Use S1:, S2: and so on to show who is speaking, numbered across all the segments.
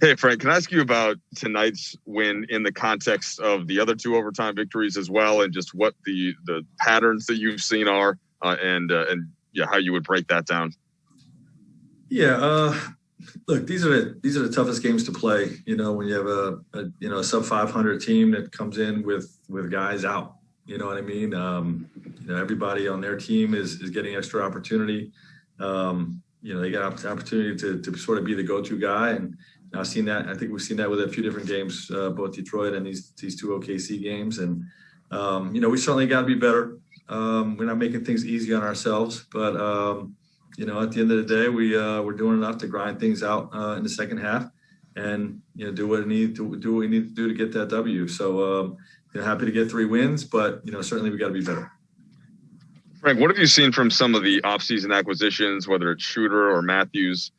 S1: Hey, Frank, can I ask you about tonight's win in the context of the other two overtime victories as well, and just what the patterns that you've seen are, and yeah, how you would break that down?
S2: Yeah, look, these are the toughest games to play. When you have a sub 500 team that comes in with guys out. You know what I mean? Everybody on their team is getting extra opportunity. They got an opportunity to sort of be the go-to guy, and I've seen that. I think we've seen that with a few different games, both Detroit and these two OKC games. And we certainly got to be better. We're not making things easy on ourselves, but at the end of the day, we're doing enough to grind things out in the second half, and do what we need to do to get that W. So happy to get 3 wins, but certainly we got to be better.
S1: Frank, what have you seen from some of the offseason acquisitions, whether it's Shooter or Matthews,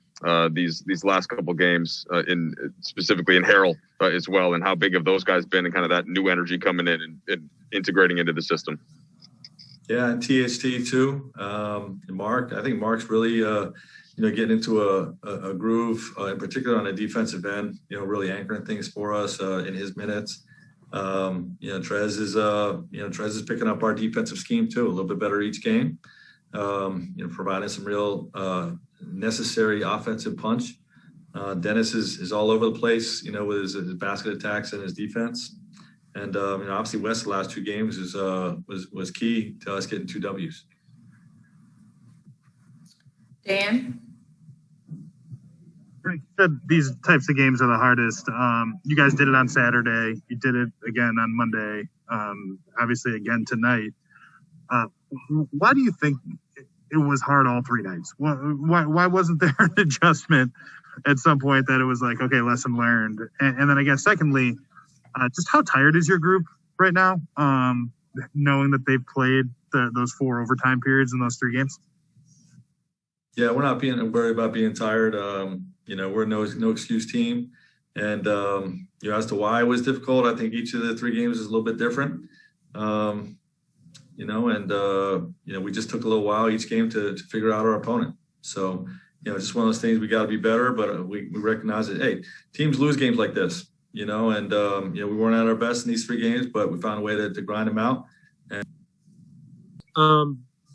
S1: these last couple games, specifically in Harrell as well, and how big have those guys been, and kind of that new energy coming in and integrating into the system?
S2: Yeah, and THT too. And Mark, I think Mark's really getting into a groove, in particular on the defensive end. Really anchoring things for us in his minutes. Trez is picking up our defensive scheme too, a little bit better each game. Providing some real necessary offensive punch. Dennis is all over the place, with his basket attacks and his defense. And obviously West the last 2 games was key to us getting 2 Ws.
S3: Dan?
S4: Rick said these types of games are the hardest. You guys did it on Saturday. You did it again on Monday. Obviously again tonight. Why do you think it was hard all 3 nights? Why wasn't there an adjustment at some point that it was like, okay, lesson learned? And then I guess secondly, just how tired is your group right now, knowing that they've played those 4 overtime periods in those 3 games?
S2: Yeah, we're not being worried about being tired. We're a no excuse team. And, as to why it was difficult, I think each of the 3 games is a little bit different. We just took a little while each game to figure out our opponent. So, just one of those things, we got to be better, but we recognize that, hey, teams lose games like this, we weren't at our best in these 3 games, but we found a way to grind them out.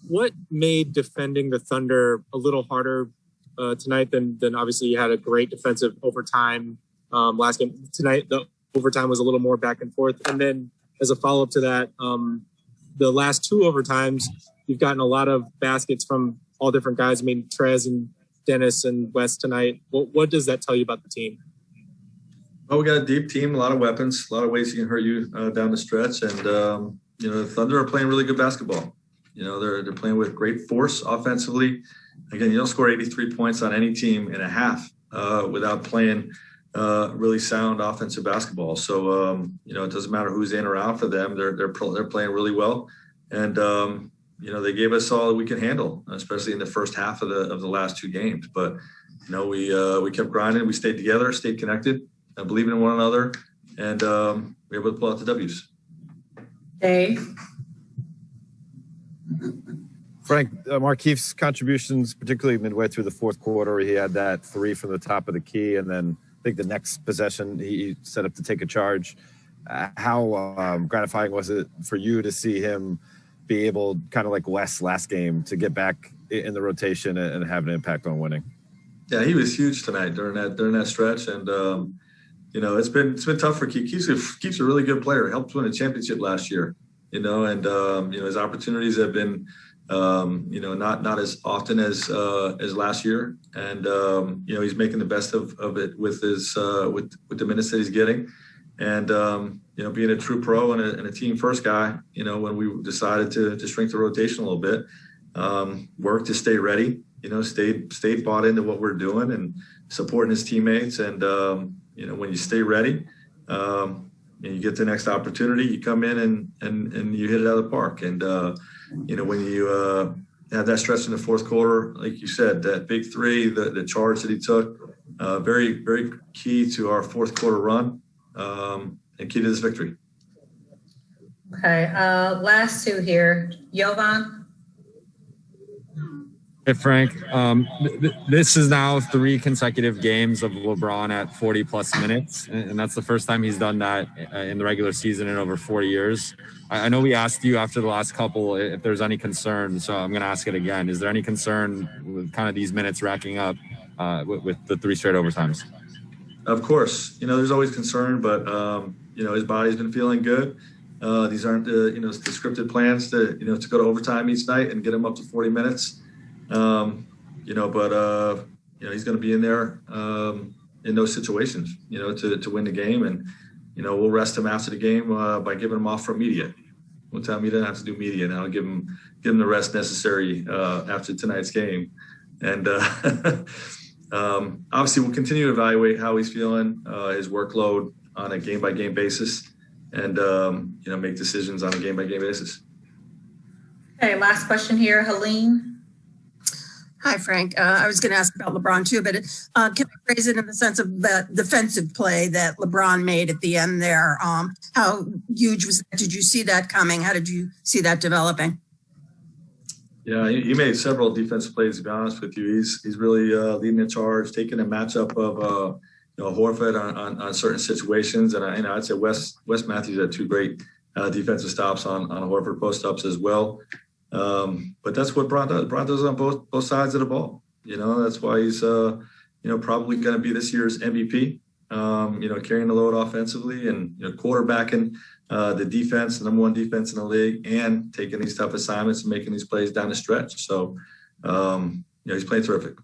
S5: What made defending the Thunder a little harder tonight than obviously you had a great defensive overtime last game? Tonight, the overtime was a little more back and forth. And then as a follow-up to that, the last 2 overtimes, you've gotten a lot of baskets from all different guys. I mean, Trez and Dennis and West tonight. What does that tell you about the team?
S2: Oh, we got a deep team, a lot of weapons, a lot of ways you can hurt you down the stretch. And, the Thunder are playing really good basketball. They're playing with great force offensively. Again, you don't score 83 points on any team in a half without playing really sound offensive basketball. So, it doesn't matter who's in or out for them. They're playing really well. And, they gave us all that we can handle, especially in the first half of the last 2 games. But, we kept grinding. We stayed together, stayed connected, believing in one another, and we were able to pull out the W's.
S3: Dave?
S6: Frank, Markeith's contributions, particularly midway through the fourth quarter, he had that 3 from the top of the key, and then I think the next possession he set up to take a charge. How gratifying was it for you to see him be able, kind of like Wes last game, to get back in the rotation and have an impact on winning?
S2: Yeah, he was huge tonight during that stretch, and it's been tough for Keith. Keith's a really good player. Helped win a championship last year, and his opportunities have been not as often as last year, and he's making the best of it with his with the minutes that he's getting, and being a true pro and a team first guy. When we decided to shrink the rotation a little bit, work to stay ready. Stayed bought into what we're doing and supporting his teammates, and when you stay ready. And you get the next opportunity, you come in and you hit it out of the park. And, when you have that stretch in the fourth quarter, like you said, that big 3, the charge that he took, very, very key to our fourth quarter run and key to this victory.
S3: Okay, last 2 here. Jovan?
S7: Hey, Frank. This is now 3 consecutive games of LeBron at 40-plus minutes, and that's the first time he's done that in the regular season in over 4 years. I know we asked you after the last couple if there's any concern, so I'm going to ask it again. Is there any concern with kind of these minutes racking up with the 3 straight overtimes?
S2: Of course. There's always concern, but, his body's been feeling good. These aren't, the scripted plans to go to overtime each night and get him up to 40 minutes. He's going to be in there in those situations, to win the game. And, we'll rest him after the game by giving him off from media. We'll tell him he doesn't have to do media now. Give him the rest necessary after tonight's game. And obviously, we'll continue to evaluate how he's feeling, his workload on a game-by-game basis, and make decisions on a game-by-game basis.
S3: Okay, last question here, Helene.
S8: Hi, Frank. I was going to ask about LeBron too, but can I phrase it in the sense of the defensive play that LeBron made at the end there? How huge was that? Did you see that coming? How did you see that developing?
S2: Yeah, he made several defensive plays, to be honest with you. He's really leading the charge, taking a matchup of Horford on certain situations. And I'd say Wes Matthews had 2 great defensive stops on Horford post-ups as well. But that's what Bron does. Bron does on both sides of the ball. That's why he's probably going to be this year's MVP. Carrying the load offensively and quarterbacking the defense, the number 1 defense in the league, and taking these tough assignments and making these plays down the stretch. So, he's playing terrific.